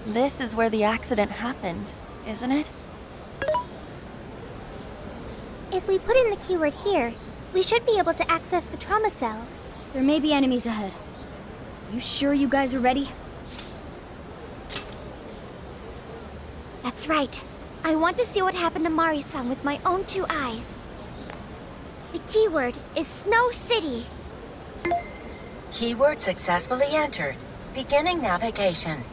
This is where the accident happened, isn't it? If we put in the keyword here, we should be able to access the trauma cell. There may be enemies ahead. You sure you guys are ready? That's right. I want to see what happened to Mari-san with my own 2 eyes. The keyword is Snow City. Keyword successfully entered. Beginning navigation.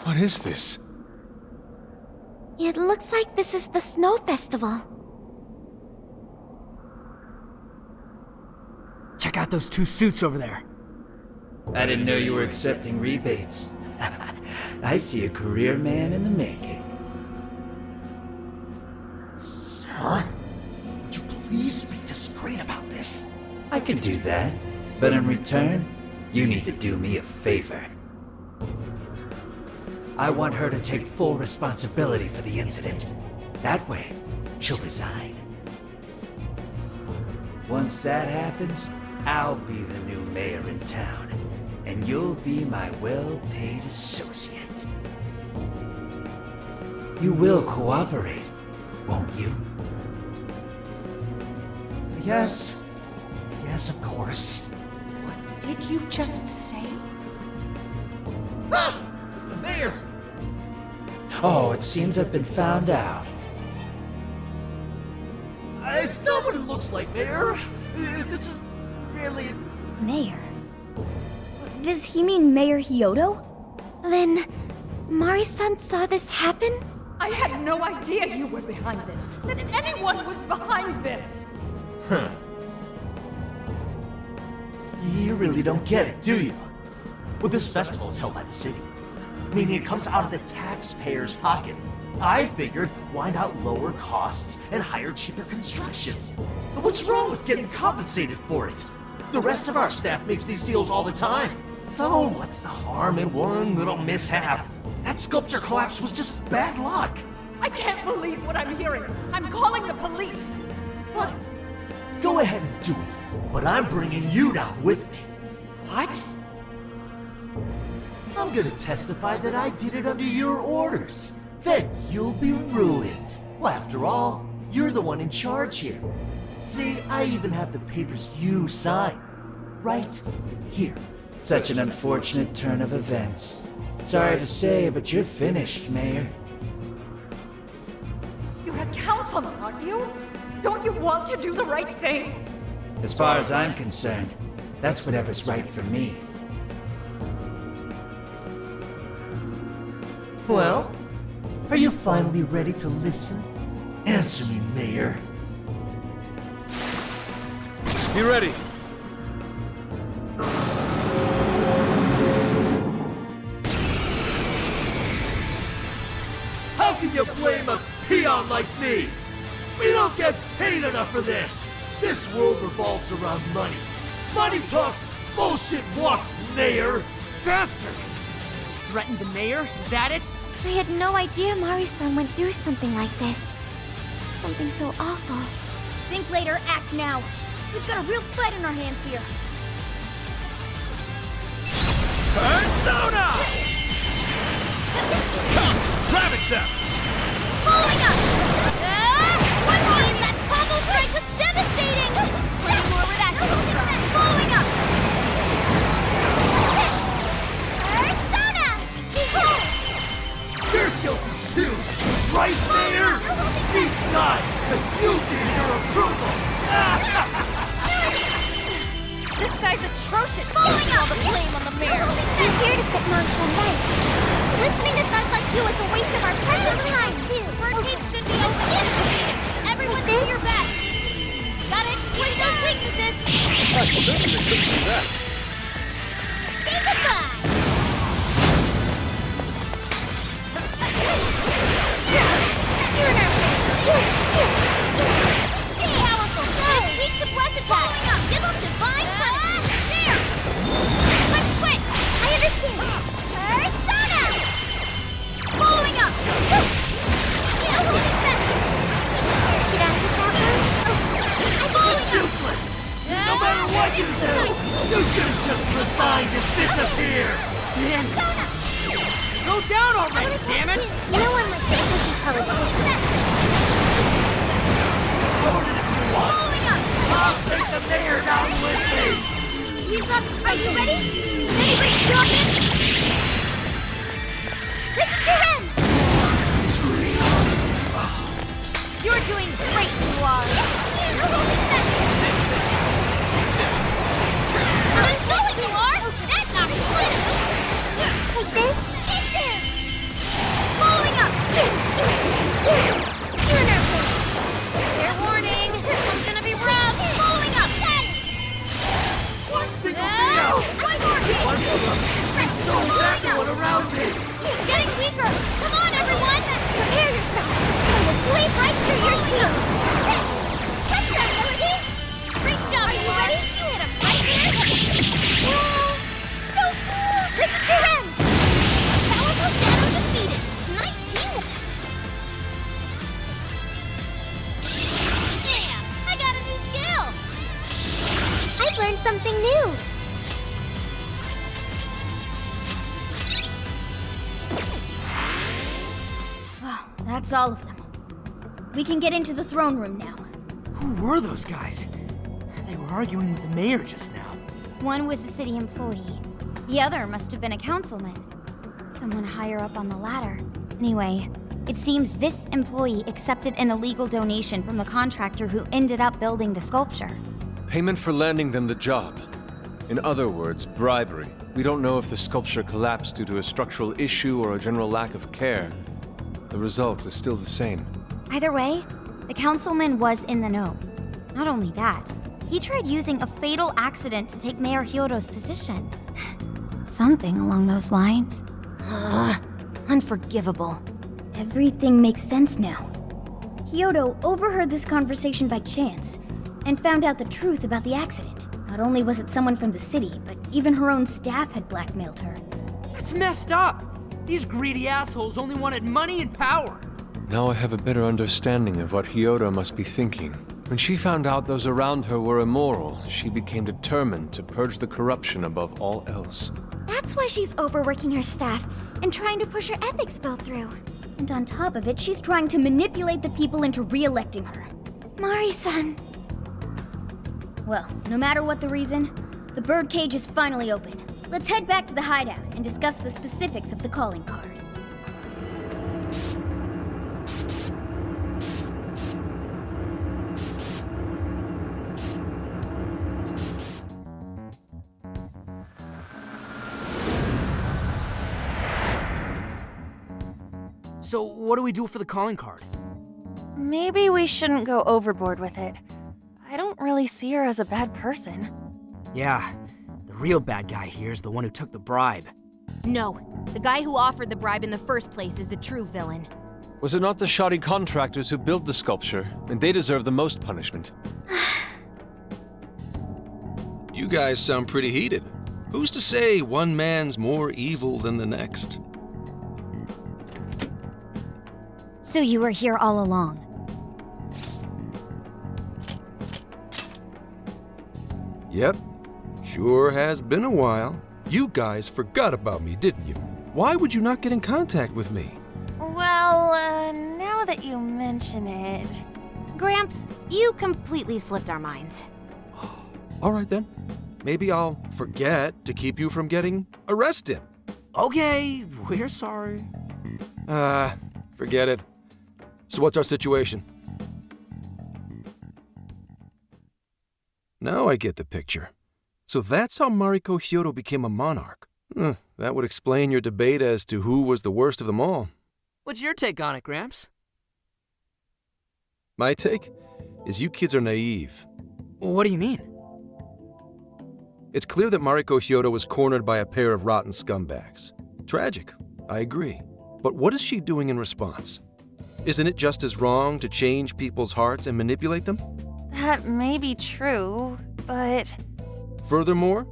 What is this? It looks like this is the Snow Festival. Check out those 2 suits over there. I didn't know you were accepting rebates. I see a career man in the making. Sir, would you please be discreet about this? I can do that, but in return, you need to do me a favor. I want her to take full responsibility for the incident. That way, she'll resign. Once that happens, I'll be the new mayor in town, and you'll be my well-paid associate. You will cooperate, won't you? Yes. Yes, of course. What did you just say? Ah! The mayor! Oh, it seems I've been found out. It's not what it looks like, Mayor. This is really... Mayor? Does he mean Mayor Hyodo? Then, Mari-san saw this happen? I had no idea you were behind this, that anyone was behind this! Huh. You really don't get it, do you? Well, this festival is held by the city, meaning it comes out of the taxpayer's pocket. I figured, why not lower costs and hire cheaper construction? But what's wrong with getting compensated for it? The rest of our staff makes these deals all the time. So what's the harm in one little mishap? That sculpture collapse was just bad luck. I can't believe what I'm hearing! I'm calling the police! Fine. Go ahead and do it. But I'm bringing you down with me. What? I'm gonna testify that I did it under your orders. Then you'll be ruined. Well, after all, you're the one in charge here. See, I even have the papers you signed. Right here. Such an unfortunate turn of events. Sorry to say, but you're finished, Mayor. You're a councilman, aren't you? Don't you want to do the right thing? As far as I'm concerned, that's whatever's right for me. Well, are you finally ready to listen? Answer me, Mayor. Be ready. How can you blame a peon like me? We don't get paid enough for this. This world revolves around money. Money talks, bullshit walks, Mayor. Bastard! So you threatened the mayor? Is that it? I had no idea Mari-san went through something like this. Something so awful. Think later, act now. We've got a real fight on our hands here. Persona! Come, ravage them! Following up! One more! That combo strike was devastating! Let's more where that came from. Following up! Persona! You're guilty too, right, Mayor? She died because you gave her approval. This guy's atrocious! Following all the blame on the mayor! We're here to set Mari-san right. Listening to thugs like you is a waste of our precious time, too. Birdcage should be open! Everyone do your best! Gotta exploit those weaknesses! I certainly couldn't do that. Say goodbye! You're in our way! Powerful! Weak to blast attack! Give them divine punishment! There! What'd you do? You should have just resigned and disappeared! Man, go down already, damn it! No one likes a pushy politician. Hold it if you want! I'll take the mayor down with me! He's up. Are you ready? Anybody stop it? This is to him! You're doing great, you are. I'm going, you are. That knocks you in. Like this? Hit him! Following up. Uniform! Fair warning. This one's gonna be rough. Following up. Got it. One single me out! One more hit. One of them! So is everyone around me! Getting weaker. Come on, everyone. Prepare yourself! I will blade right through your shield! Catch that, Melody! Great job, Are you ready? You hit him right here. Go! This is to him! Powerful Shadow defeated. Nice teamwork. Yeah, I got a new skill. I've learned something new! That's all of them. We can get into the throne room now. Who were those guys? They were arguing with the mayor just now. One was a city employee. The other must have been a councilman. Someone higher up on the ladder. Anyway, it seems this employee accepted an illegal donation from the contractor who ended up building the sculpture. Payment for landing them the job. In other words, bribery. We don't know if the sculpture collapsed due to a structural issue or a general lack of care. The result is still the same. Either way, the councilman was in the know. Not only that, he tried using a fatal accident to take Mayor Hyodo's position. Something along those lines. Unforgivable. Everything makes sense now. Hyodo overheard this conversation by chance and found out the truth about the accident. Not only was it someone from the city, but even her own staff had blackmailed her. That's messed up! These greedy assholes only wanted money and power. Now I have a better understanding of what Hyodo must be thinking. When she found out those around her were immoral, she became determined to purge the corruption above all else. That's why she's overworking her staff and trying to push her ethics bill through. And on top of it, she's trying to manipulate the people into re-electing her. Mari-san. Well, no matter what the reason, the birdcage is finally open. Let's head back to the hideout and discuss the specifics of the calling card. So, what do we do for the calling card? Maybe we shouldn't go overboard with it. I don't really see her as a bad person. Yeah, the real bad guy here is the one who took the bribe. No, the guy who offered the bribe in the first place is the true villain. Was it not the shoddy contractors who built the sculpture? And they deserve the most punishment. You guys sound pretty heated. Who's to say one man's more evil than the next? So you were here all along. Yep. Sure has been a while. You guys forgot about me, didn't you? Why would you not get in contact with me? Well, now that you mention it... Gramps, you completely slipped our minds. All right then. Maybe I'll forget to keep you from getting arrested. Okay, we're sorry. Forget it. So what's our situation? Now I get the picture. So that's how Mariko Hyodo became a monarch. That would explain your debate as to who was the worst of them all. What's your take on it, Gramps? My take is you kids are naive. What do you mean? It's clear that Mariko Hyodo was cornered by a pair of rotten scumbags. Tragic, I agree. But what is she doing in response? Isn't it just as wrong to change people's hearts and manipulate them? That may be true, but... Furthermore,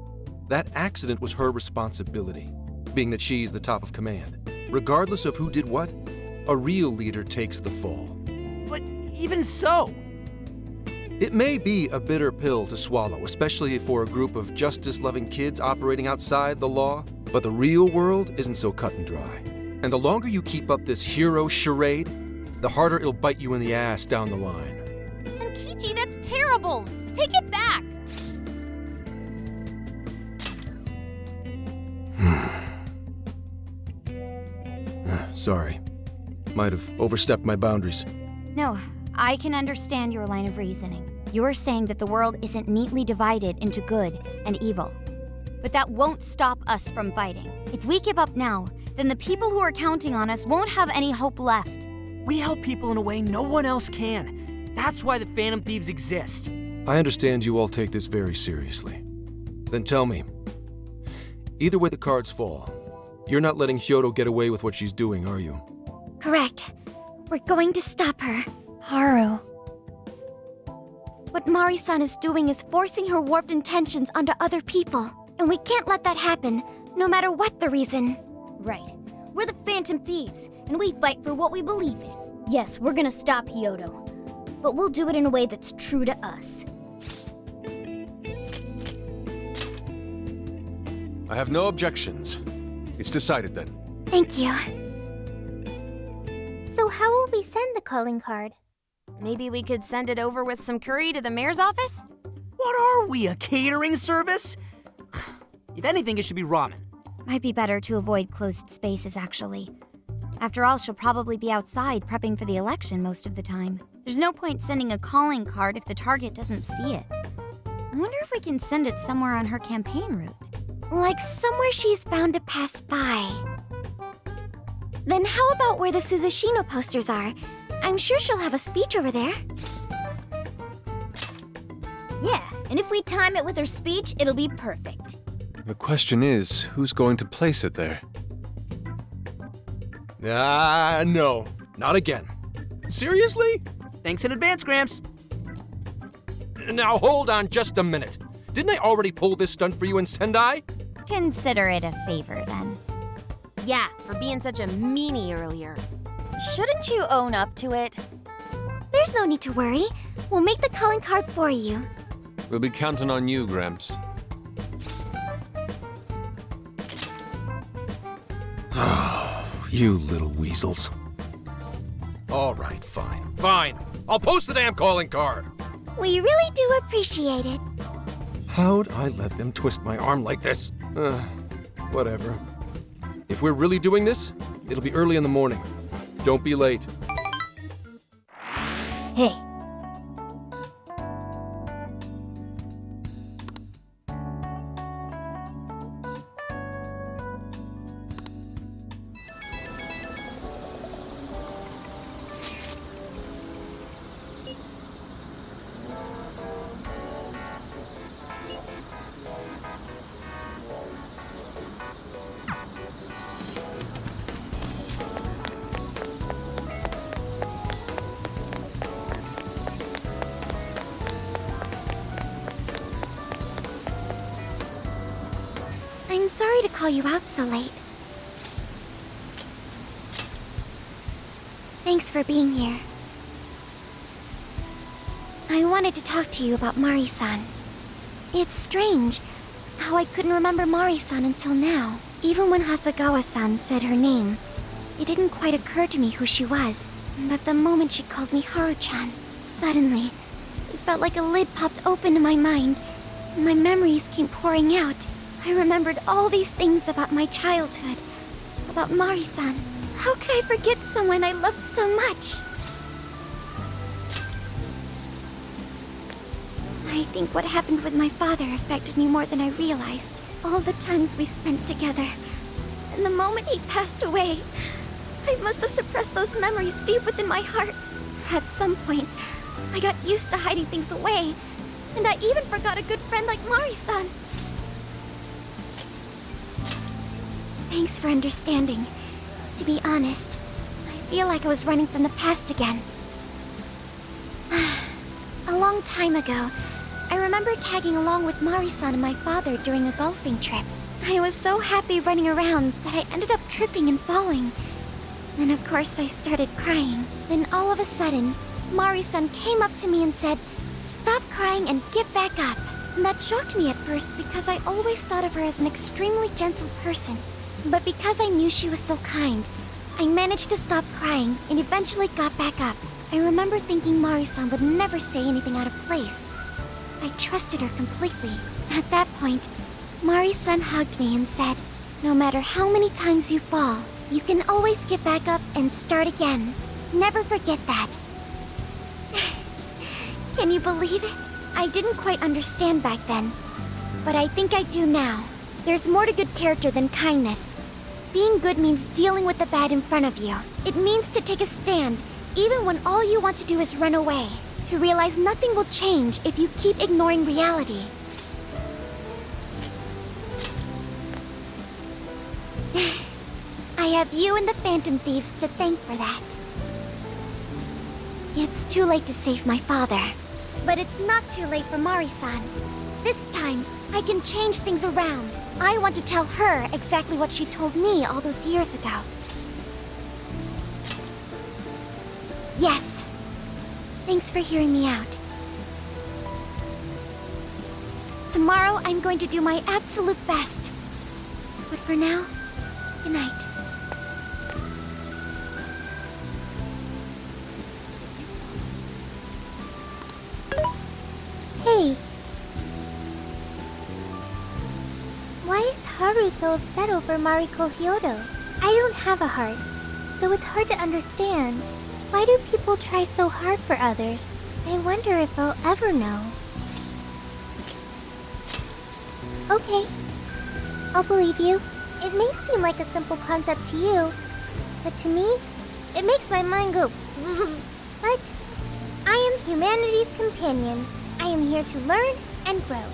that accident was her responsibility, being that she's the top of command. Regardless of who did what, a real leader takes the fall. But even so... It may be a bitter pill to swallow, especially for a group of justice-loving kids operating outside the law, but the real world isn't so cut and dry. And the longer you keep up this hero charade, the harder it'll bite you in the ass down the line. Senkichi, that's terrible! Take it back! Sorry. Might have overstepped my boundaries. No, I can understand your line of reasoning. You're saying that the world isn't neatly divided into good and evil. But that won't stop us from fighting. If we give up now, then the people who are counting on us won't have any hope left. We help people in a way no one else can. That's why the Phantom Thieves exist. I understand you all take this very seriously. Then tell me, either way the cards fall, you're not letting Hyodo get away with what she's doing, are you? Correct. We're going to stop her. Haru. What Mari-san is doing is forcing her warped intentions onto other people. And we can't let that happen, no matter what the reason. Right. We're the Phantom Thieves, and we fight for what we believe in. Yes, we're gonna stop Hyodo. But we'll do it in a way that's true to us. I have no objections. It's decided then. Thank you. So how will we send the calling card? Maybe we could send it over with some curry to the mayor's office? What are we, a catering service? If anything, it should be ramen. Might be better to avoid closed spaces, actually. After all, she'll probably be outside prepping for the election most of the time. There's no point sending a calling card if the target doesn't see it. I wonder if we can send it somewhere on her campaign route. Like somewhere she's bound to pass by. Then how about where the Suzushino posters are? I'm sure she'll have a speech over there. Yeah, and if we time it with her speech, it'll be perfect. The question is, who's going to place it there? No. Not again. Seriously? Thanks in advance, Gramps. Now hold on just a minute. Didn't I already pull this stunt for you in Sendai? Consider it a favor, then. Yeah, for being such a meanie earlier. Shouldn't you own up to it? There's no need to worry. We'll make the calling card for you. We'll be counting on you, Gramps. You little weasels. All right, fine. Fine. I'll post the damn calling card. We really do appreciate it. How'd I let them twist my arm like this? Whatever. If we're really doing this, it'll be early in the morning. Don't be late. Hey. I'm sorry to call you out so late. Thanks for being here. I wanted to talk to you about Mari-san. It's strange how I couldn't remember Mari-san until now. Even when Hasagawa-san said her name, it didn't quite occur to me who she was. But the moment she called me Haru-chan, suddenly, it felt like a lid popped open in my mind. My memories came pouring out. I remembered all these things about my childhood, about Mari-san. How could I forget someone I loved so much? I think what happened with my father affected me more than I realized. All the times we spent together, and the moment he passed away, I must have suppressed those memories deep within my heart. At some point, I got used to hiding things away, and I even forgot a good friend like Mari-san. Thanks for understanding. To be honest, I feel like I was running from the past again. A long time ago, I remember tagging along with Mari-san and my father during a golfing trip. I was so happy running around that I ended up tripping and falling. Then of course I started crying. Then all of a sudden, Mari-san came up to me and said, Stop crying and get back up. And that shocked me at first because I always thought of her as an extremely gentle person. But because I knew she was so kind, I managed to stop crying and eventually got back up. I remember thinking Mari-san would never say anything out of place. I trusted her completely. At that point, Mari-san hugged me and said, "No matter how many times you fall, you can always get back up and start again. Never forget that." Can you believe it? I didn't quite understand back then, but I think I do now. There's more to good character than kindness. Being good means dealing with the bad in front of you. It means to take a stand, even when all you want to do is run away. To realize nothing will change if you keep ignoring reality. I have you and the Phantom Thieves to thank for that. It's too late to save my father. But it's not too late for Mari-san. This time, I can change things around. I want to tell her exactly what she told me all those years ago. Yes. Thanks for hearing me out. Tomorrow, I'm going to do my absolute best. But for now, good night. Hey. Why is Haru so upset over Mariko Hyodo? I don't have a heart, so it's hard to understand. Why do people try so hard for others? I wonder if I'll ever know. Okay. I'll believe you. It may seem like a simple concept to you, but to me, it makes my mind go But I am humanity's companion. I am here to learn and grow.